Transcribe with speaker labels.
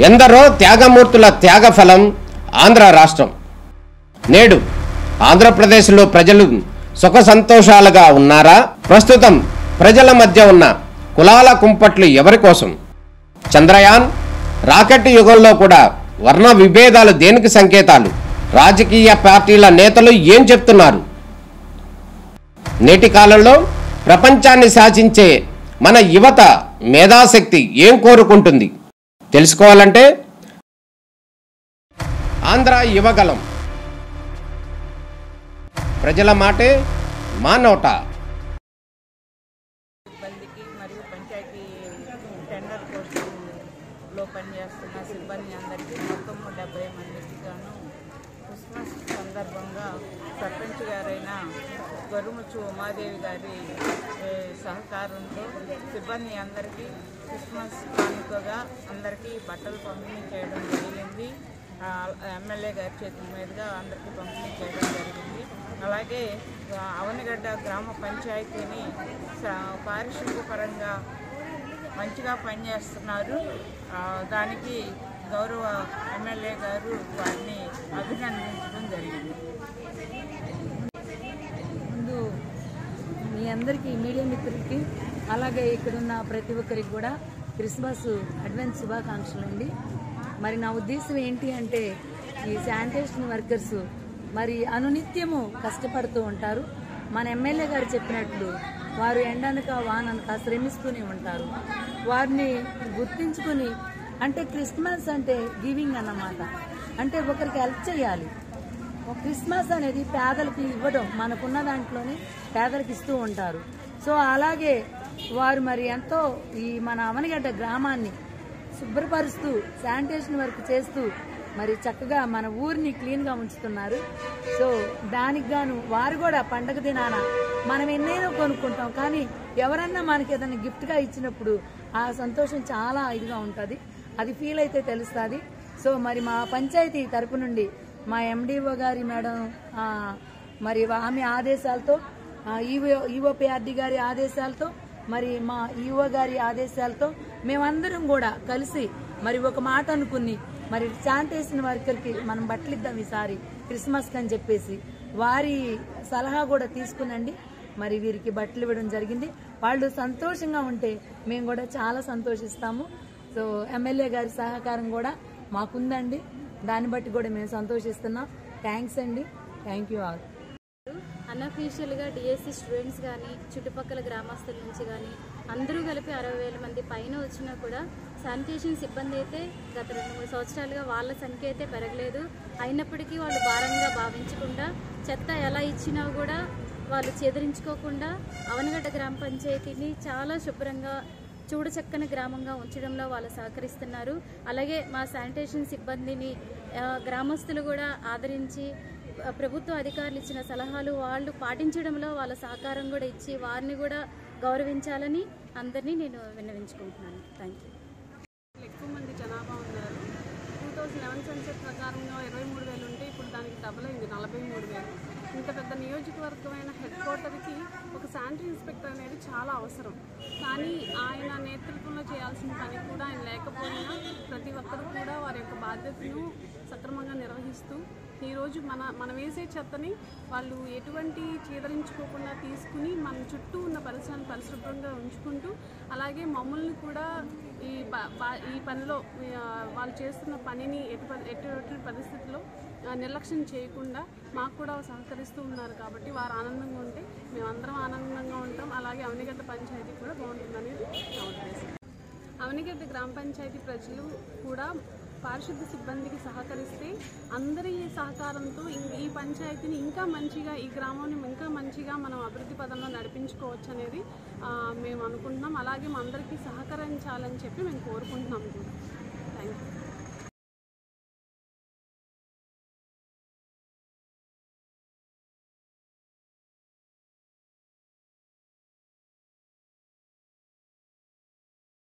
Speaker 1: ఎందరో త్యాగమూర్తుల త్యాగఫలం ఆంధ్ర రాష్ట్రం. నేడు ఆంధ్రప్రదేశ్లో ప్రజలు సుఖ సంతోషాలుగా ఉన్నారా? ప్రస్తుతం ప్రజల మధ్య ఉన్న కులాల కుంపట్లు ఎవరి కోసం? చంద్రయాన్ రాకెట్ యుగంలో కూడా వర్ణ విభేదాలు దేనికి సంకేతాలు? రాజకీయ పార్టీల నేతలు ఏం చెప్తున్నారు? నేటి కాలంలో ప్రపంచాన్ని శాసించే మన యువత మేధాశక్తి ఏం కోరుకుంటుంది? తెలుసుకోవాలంటే ఆంధ్ర యువగలం. ప్రజల మాటే మా నోట.
Speaker 2: సిబ్బందికి మరియు పంచాయతీ టెండర్ కోర్సులో పనిచేస్తున్న సిబ్బంది అందరికీ మొత్తం 70 మందికి గాను క్రిస్మస్ సందర్భంగా సర్పంచ్ గారైన గరుముచ్చు ఉమాదేవి గారి సహకారంతో సిబ్బంది అందరికీ క్రిస్మస్ కానుకగా అందరికీ బట్టలు పంపిణీ చేయడం జరిగింది. ఎమ్మెల్యే గారి చేతుల మీదుగా అందరికీ పంపిణీ చేయడం జరిగింది. అలాగే అవనిగడ్డ గ్రామ పంచాయతీని పారిశుద్ధ్య పరంగా మంచిగా పనిచేస్తున్నారు. దానికి గౌరవ ఎమ్మెల్యే గారు వారిని అభినందించడం జరిగింది.
Speaker 3: ముందు మీ అందరికీ మీడియా మిత్రులకి అలాగే ఇక్కడున్న ప్రతి ఒక్కరికి కూడా క్రిస్మస్ అడ్వాన్స్ శుభాకాంక్షలు అండి. మరి నా ఉద్దేశం ఏంటి అంటే ఈ శానిటేషన్ వర్కర్స్ మరి అనునిత్యము కష్టపడుతూ ఉంటారు. మన ఎమ్మెల్యే గారు చెప్పినట్లు వారు ఎండనక వాననక శ్రమిస్తూనే ఉంటారు. వారిని గుర్తించుకుని అంటే క్రిస్మస్ అంటే గివింగ్ అన్నమాట. అంటే ఒకరికి హెల్ప్ చేయాలి. క్రిస్మస్ అనేది పేదలకి ఇవ్వడం, మనకున్న దాంట్లోనే పేదలకు ఇస్తూ ఉంటారు. సో అలాగే వారు మరి ఎంతో ఈ మన అవనిగడ్డ గ్రామాన్ని శుభ్రపరుస్తూ శానిటేషన్ వర్క్ చేస్తూ మరి చక్కగా మన ఊరిని క్లీన్గా ఉంచుతున్నారు. సో దానికి గాను వారు కూడా పండగ దినాన మనం ఎన్నైనా కొనుక్కుంటాం, కానీ ఎవరన్నా మనకి ఏదైనా గిఫ్ట్గా ఇచ్చినప్పుడు ఆ సంతోషం చాలా ఇదిగా ఉంటుంది. అది ఫీల్ అయితే తెలుస్తుంది. సో మరి మా పంచాయతీ తరపు నుండి మా ఎండిఓ గారి మేడం మరి ఆమె ఆదేశాలతో ఈఓపిఆర్డి గారి ఆదేశాలతో మరి మా ఈఓ గారి ఆదేశాలతో మేమందరం కూడా కలిసి మరి ఒక మాట అనుకుని మరి శానిటేషన్ వర్కర్కి మనం బట్టలు ఇద్దాం ఈసారి క్రిస్మస్కి అని చెప్పేసి వారి సలహా కూడా తీసుకునండి మరి వీరికి బట్టలు ఇవ్వడం జరిగింది. వాళ్ళు సంతోషంగా ఉంటే మేము కూడా చాలా సంతోషిస్తాము. సో ఎమ్మెల్యే గారి సహకారం కూడా మాకుందండి. దాన్ని బట్టి కూడా మేము సంతోషిస్తున్నాం. థ్యాంక్స్ అండి. Thank you all.
Speaker 4: అన్అఫీషియల్గా డిఎస్సి స్టూడెంట్స్ కానీ చుట్టుపక్కల గ్రామస్తుల నుంచి కానీ అందరూ కలిపి 60,000 మంది పైన వచ్చినా కూడా శానిటేషన్ సిబ్బంది అయితే గత 2-3 సంవత్సరాలుగా వాళ్ళ సంఖ్య అయితే పెరగలేదు. అయినప్పటికీ వాళ్ళు భారంగా భావించకుండా చెత్త ఎలా ఇచ్చినా కూడా వాళ్ళు చెదిరించుకోకుండా అవనిగడ్డ గ్రామ పంచాయతీని చాలా శుభ్రంగా చూడచక్కని గ్రామంగా ఉంచడంలో వాళ్ళు సహకరిస్తున్నారు. అలాగే మా శానిటేషన్ సిబ్బందిని గ్రామస్తులు కూడా ఆదరించి ప్రభుత్వ అధికారులు ఇచ్చిన సలహాలు వాళ్ళు పాటించడంలో వాళ్ళ సహకారం కూడా ఇచ్చి వారిని కూడా గౌరవించాలని అందరినీ నేను విన్నవించుకుంటున్నాను. Thank you.
Speaker 5: ఎక్కువ మంది జనాభా ఉన్నారు. 2011 సెన్సెస్ ప్రకారంగా 23,000 ఉంటే ఇప్పుడు దానికి డబుల్ అయింది 43,000. ఇంత పెద్ద నియోజకవర్గమైన హెడ్ క్వార్టర్కి ఒక శానిటరీ ఇన్స్పెక్టర్ అనేది చాలా అవసరం. కానీ ఆయన నేతృత్వంలో చేయాల్సిన పని కూడా ఆయన లేకపోయినా ప్రతి ఒక్కరు కూడా వారి యొక్క బాధ్యతను సక్రమంగా నిర్వహిస్తూ ఈరోజు మనం వేసే చెత్తని వాళ్ళు ఎటువంటి చీదరించుకోకుండా తీసుకుని మన చుట్టూ ఉన్న పరిసరాలను పరిశుభ్రంగా ఉంచుకుంటూ అలాగే మమ్మల్ని కూడా ఈ పనిలో వాళ్ళు చేస్తున్న పనిని ఎటువంటి పరిస్థితుల్లో నిర్లక్ష్యం చేయకుండా మాకు కూడా సహకరిస్తూ ఉన్నారు. కాబట్టి వారు ఆనందంగా ఉంటే మేమందరం ఆనందంగా ఉంటాం. అలాగే అవనిగడ్డ పంచాయతీ కూడా బాగుంటుందనేది నా ఉద్దేశం. అవనిగడ్డ గ్రామ పంచాయతీ ప్రజలు కూడా పారిశుద్ధ్య సిబ్బందికి సహకరిస్తే అందరి సహకారంతో ఈ పంచాయతీని ఇంకా మంచిగా ఈ గ్రామాన్ని ఇంకా మంచిగా మనం అభివృద్ధి పదంలో నడిపించుకోవచ్చు అనేది మేము అనుకుంటున్నాం. అలాగే మా అందరికీ సహకరించాలని చెప్పి మేము కోరుకుంటున్నాం కూడా.